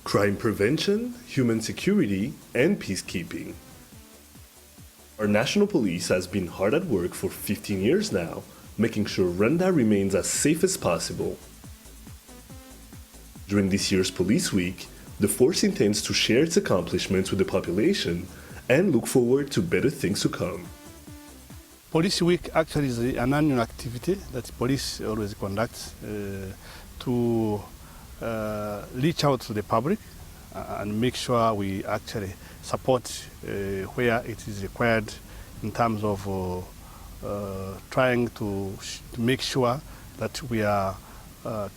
crime prevention, human security, and peacekeeping. Our national police has been hard at work for 15 years now, making sure Rwanda remains as safe as possible. During this year's Police Week, the force intends to share its accomplishments with the population and look forward to better things to come. Police Week actually is an annual activity that police always conducts to reach out to the public and make sure we actually support where it is required in terms of trying to make sure that we are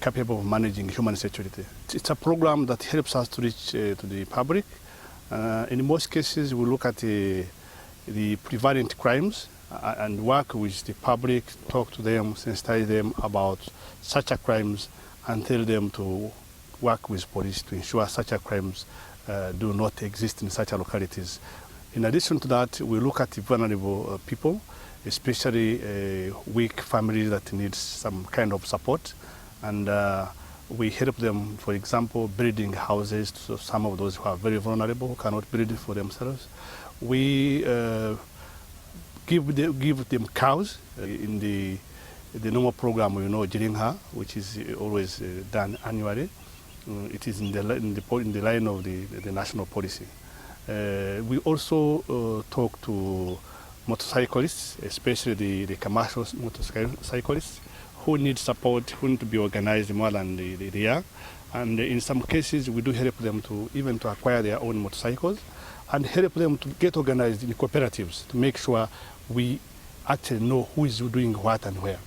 capable of managing human security. It's a program that helps us to reach to the public. In most cases, we look at the prevalent crimes and work with the public, talk to them, sensitize them about such crimes, and tell them to work with police to ensure such crimes do not exist in such localities. In addition to that, we look at the vulnerable people, especially weak families that need some kind of support, and we help them, for example, building houses to some of those who are very vulnerable, who cannot build for themselves. We give them cows in the normal program, Jirinha, which is always done annually. It is in the line of the national policy. We also talk to motorcyclists, especially the commercial motorcyclists, who need support, who need to be organized more than they are. And in some cases, we do help them to even to acquire their own motorcycles and help them to get organized in cooperatives to make sure we actually know who is doing what and where.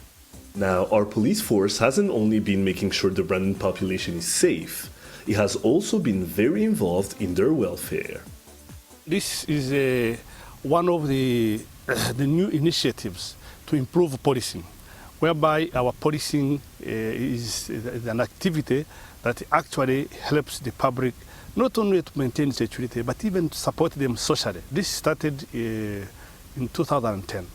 Now, our police force hasn't only been making sure the Rwandan population is safe, it has also been very involved in their welfare. This is one of the new initiatives to improve policing, whereby our policing is an activity that actually helps the public not only to maintain security, but even to support them socially. This started in 2010.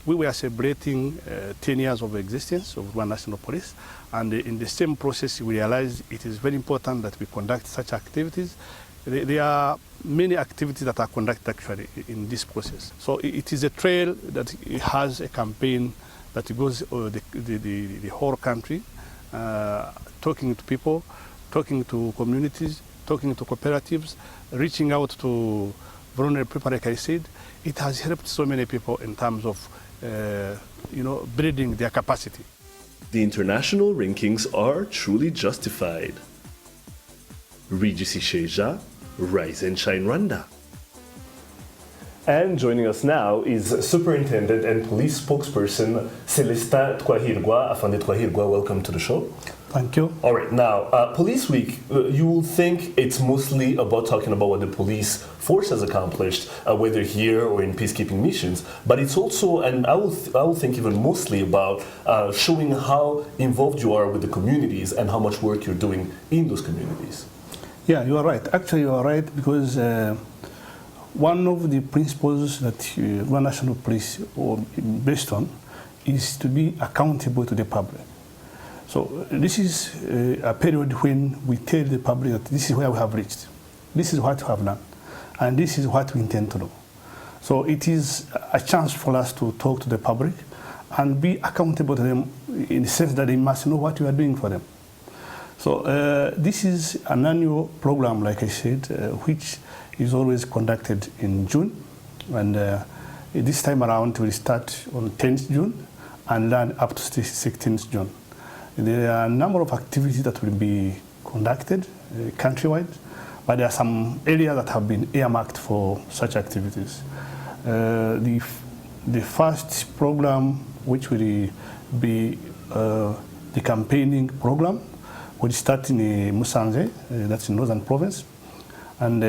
We were celebrating 10 years of existence of Rwanda National Police, and in the same process we realized it is very important that we conduct such activities. There are many activities that are conducted actually in this process. So it is a trail that has a campaign that goes the whole country, talking to people, talking to communities, talking to cooperatives, reaching out to vulnerable people, like I said. It has helped so many people in terms of building their capacity. The international rankings are truly justified. Regis Isheja, Rise and Shine Rwanda. And joining us now is Superintendent and Police Spokesperson Celestin Twahirwa. Afande Twahirwa, welcome to the show. Thank you. All right, now, Police Week, you will think it's mostly about talking about what the police force has accomplished, whether here or in peacekeeping missions, but it's also, and I will think even mostly about showing how involved you are with the communities and how much work you're doing in those communities. Yeah, you are right. Actually, you are right, because one of the principles that Rwanda National Police are based on is to be accountable to the public. So this is a period when we tell the public that this is where we have reached, this is what we have done, and this is what we intend to do. So it is a chance for us to talk to the public and be accountable to them in the sense that they must know what we are doing for them. So this is an annual program, like I said, which is always conducted in June, and this time around we start on 10th June and run up to 16th June. There are a number of activities that will be conducted countrywide, but there are some areas that have been earmarked for such activities. The first program, which will be the campaigning program, will start in Musanze, that's in Northern Province, and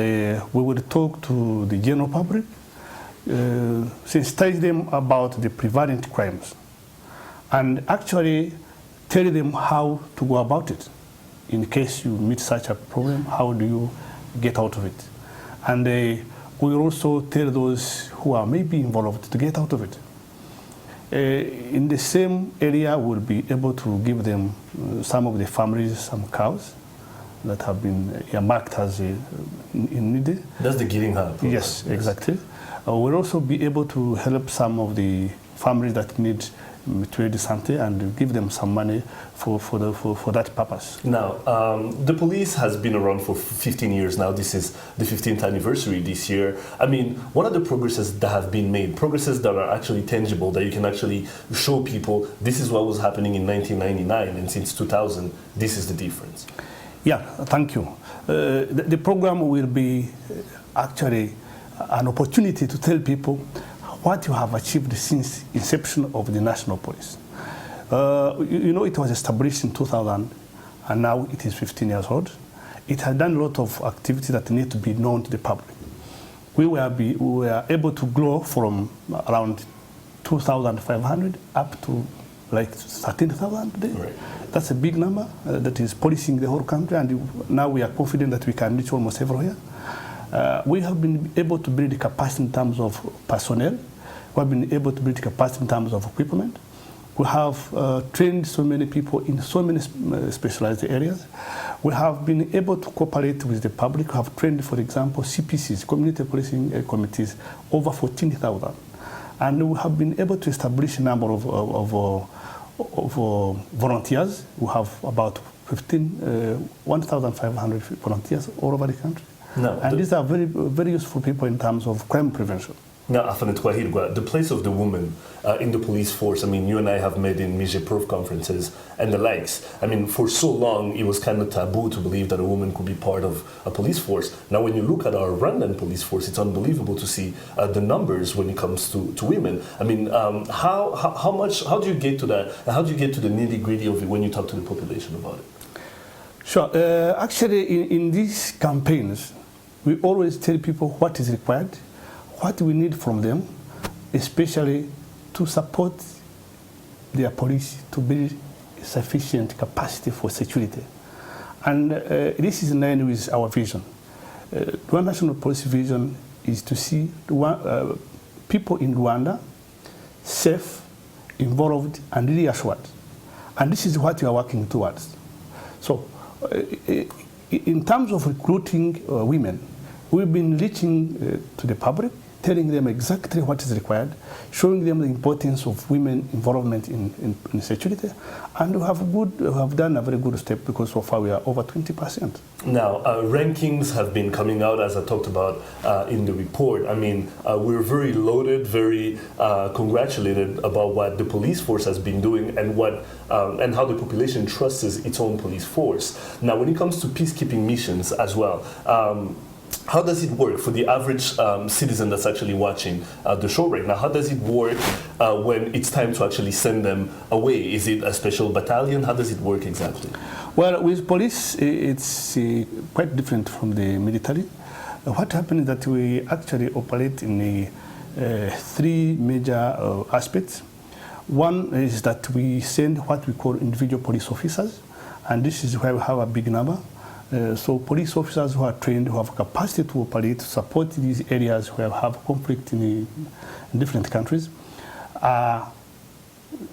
we will talk to the general public, sensitize them about the prevalent crimes, and actually tell them how to go about it. In case you meet such a problem, how do you get out of it? And we will also tell those who are maybe involved to get out of it. In the same area, we'll be able to give them, some of the families, some cows, that have been earmarked as in need. That's the Getting High program. Yes, exactly. We'll also be able to help some of the families that need mutuelle santé and give them some money for that purpose. Now, the police has been around for 15 years now. This is the 15th anniversary this year. I mean, what are the progresses that have been made? Progresses that are actually tangible, that you can actually show people, this is what was happening in 1999, and since 2000, this is the difference. Yeah, thank you. The program will be actually an opportunity to tell people what you have achieved since inception of the National Police. You know, it was established in 2000, and now it is 15 years old. It has done a lot of activity that need to be known to the public. We were able to grow from around 2,500 up to like 13,000 today. Right. That's a big number that is policing the whole country, and now we are confident that we can reach almost everywhere. We have been able to build the capacity in terms of personnel. We have been able to build the capacity in terms of equipment. We have trained so many people in so many specialized areas. We have been able to cooperate with the public. We have trained, for example, CPCs, Community Policing Committees, over 14,000. And we have been able to establish a number of volunteers. We have about 1,500 volunteers all over the country. No, and these are very, very useful people in terms of crime prevention. Now, Afan Twahirwa, the place of the woman in the police force, I mean, you and I have met in Mijeprov conferences and the likes. I mean, for so long, it was kind of taboo to believe that a woman could be part of a police force. Now, when you look at our Rwandan police force, it's unbelievable to see the numbers when it comes to women. I mean, how do you get to that? How do you get to the nitty-gritty of it when you talk to the population about it? Sure. Actually, in these campaigns, we always tell people what is required, what we need from them, especially to support their police to build sufficient capacity for security. And this is in line with our vision. Rwanda National Police vision is to see people in Rwanda safe, involved, and reassured. And this is what we are working towards. So, in terms of recruiting women, we've been reaching to the public, telling them exactly what is required, showing them the importance of women involvement in security, and we have done a very good step because so far we are over 20%. Now, rankings have been coming out, as I talked about in the report. I mean, we're very loaded, very congratulated about what the police force has been doing and and how the population trusts its own police force. Now, when it comes to peacekeeping missions as well, how does it work for the average citizen that's actually watching the show right now? How does it work when it's time to actually send them away? Is it a special battalion? How does it work exactly? Well, with police, it's quite different from the military. What happens is that we actually operate in three major aspects. One is that we send what we call individual police officers, and this is where we have a big number. So police officers who are trained, who have capacity to operate, to support these areas where we have conflict in different countries, are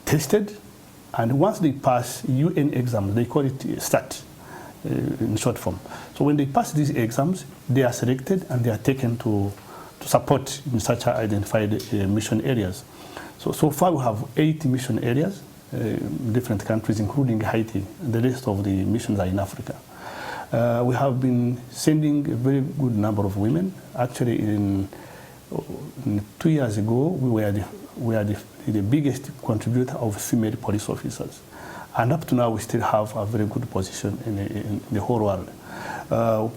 tested, and once they pass UN exams, they call it STAT in short form. So when they pass these exams, they are selected and they are taken to support in such identified mission areas. So far we have 8 mission areas in different countries, including Haiti. The rest of the missions are in Africa. We have been sending a very good number of women. Actually, in 2 years ago, we were the biggest contributor of female police officers. And up to now, we still have a very good position in the whole world.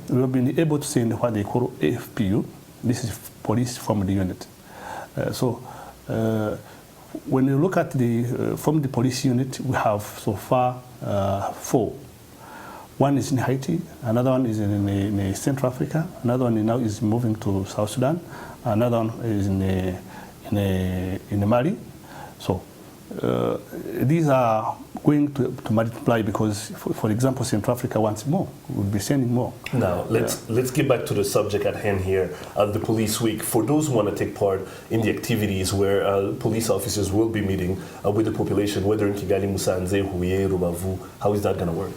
We have been able to send what they call AFPU. This is Police Formed Unit. When you look at from the police unit, we have so far 4. One is in Haiti, another one is in Central Africa, another one now is moving to South Sudan, another one is in Mali. So these are going to multiply because, for example, Central Africa wants more. We'll be sending more. Now, let's get back to the subject at hand here, the Police Week. For those who want to take part in the activities where police officers will be meeting with the population, whether in Kigali, Musanze, Huye, Rubavu, how is that going to work?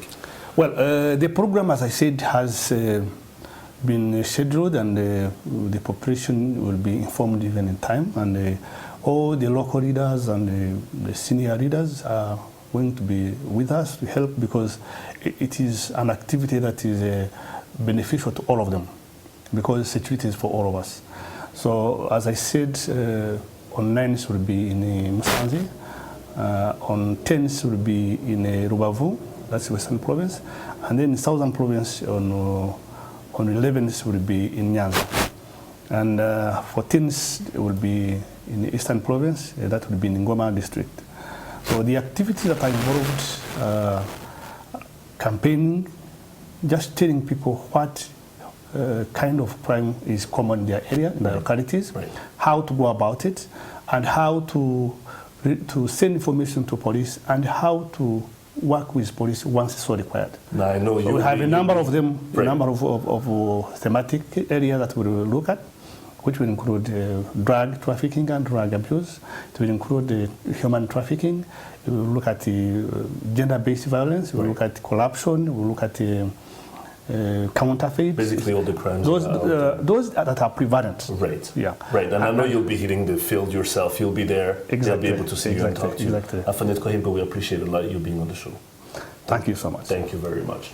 Well, the program, as I said, has been scheduled, and the population will be informed even in time. And all the local leaders and the senior leaders are going to be with us to help, because it is an activity that is beneficial to all of them, because security is for all of us. So, as I said, on 9th will be in Musanze, on 10th will be in Rubavu, that's Western Province, and then in Southern Province on 11th will be in Nyanza, and 14th will be in the Eastern Province, that will be in Ngoma District. So the activities that are involved, campaigning, just telling people what kind of crime is common in their area, in their localities, how to go about it, and how to send information to police, and how to work with police once so required. Now, I know so we have a number of them, a number of thematic areas that we will look at, which will include drug trafficking and drug abuse. It will include human trafficking. We will look at gender-based violence. We will look at corruption. We will look at counterfeit. Basically, all the crimes. Those that are prevalent. Right. Yeah. Right. And I know you'll be hitting the field yourself. You'll be there. Exactly. They'll be able to see you and talk to you. Exactly. Afanet Kohimbo, we appreciate a lot you being on the show. Thank you so much. Thank you very much.